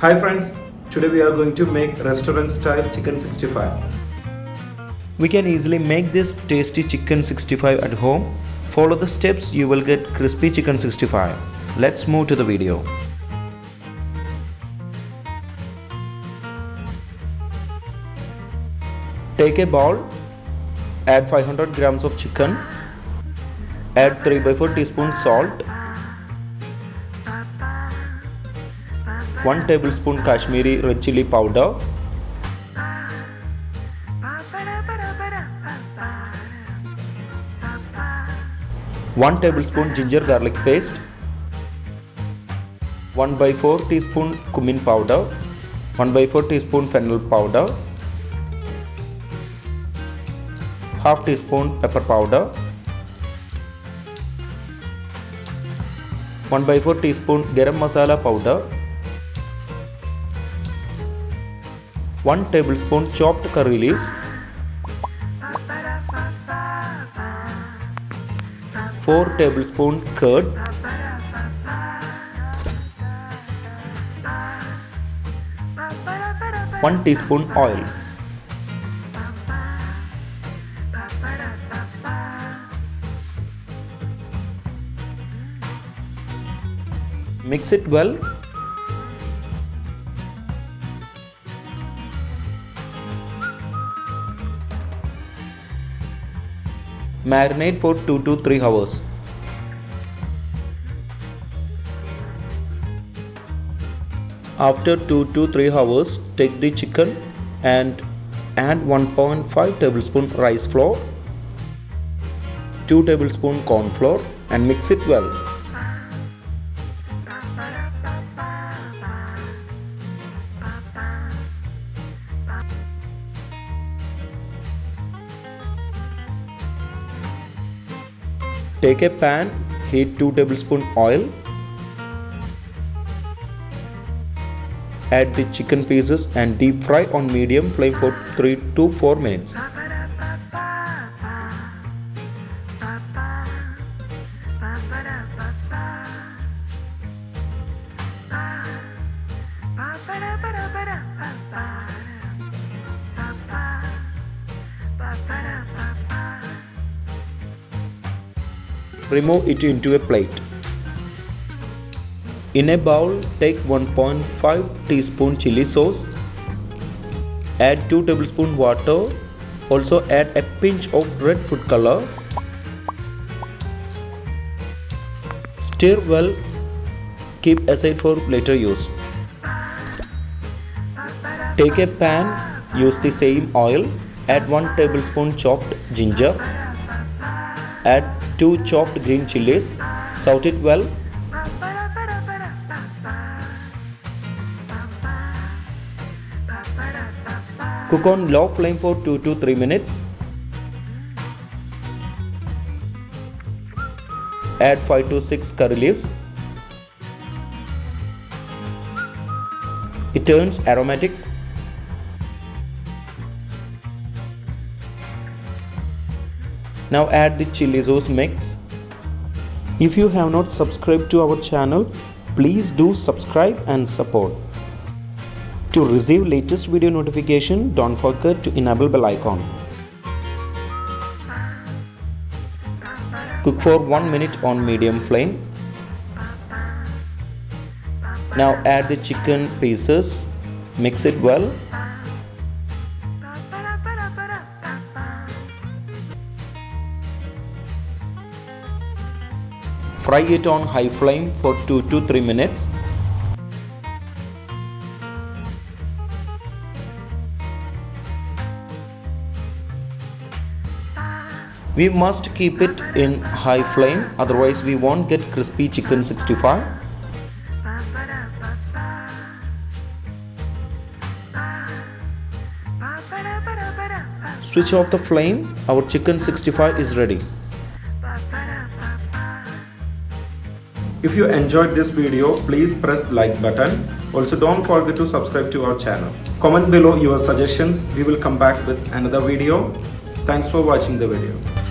Hi friends, today we are going to make restaurant style chicken 65. We can easily make this tasty chicken 65 at home. Follow the steps, you will get crispy chicken 65. Let's move to the video. Take a bowl, add 500 grams of chicken, add 3/4 teaspoon salt, 1 tablespoon Kashmiri Red Chilli Powder, 1 tablespoon ginger garlic paste, 1/4 teaspoon Cumin Powder, 1/4 teaspoon Fennel Powder, half teaspoon pepper powder, 1/4 teaspoon Garam Masala powder, 1 tablespoon chopped curry leaves, 4 tablespoon curd, 1 teaspoon oil. Mix it well. Marinate for 2 to 3 hours. After 2 to 3 hours, take the chicken and add 1.5 tablespoon rice flour, 2 tablespoon corn flour and mix it well. Take a pan, heat 2 tablespoon oil, add the chicken pieces and deep fry on medium flame for 3 to 4 minutes. Remove it into a plate. In a bowl, take 1.5 teaspoon chili sauce. Add 2 tablespoon water. Also add a pinch of red food color. Stir well. Keep aside for later use. Take a pan. Use the same oil. Add 1 tablespoon chopped ginger. Add 2 chopped green chillies. Saute it well. Cook on low flame for 2 to 3 minutes. Add 5 to 6 curry leaves. It turns aromatic. Now add the chili sauce mix. If you have not subscribed to our channel, please do subscribe and support. To receive latest video notification, don't forget to enable bell icon. Cook for 1 minute on medium flame. Now add the chicken pieces. Mix it well. Fry it on high flame for 2 to 3 minutes. We must keep it in high flame, otherwise we won't get crispy chicken 65. Switch off the flame. Our chicken 65 is ready. If you enjoyed this video, please press like button. Also don't forget to subscribe to our channel. Comment below your suggestions. We will come back with another video. Thanks for watching the video.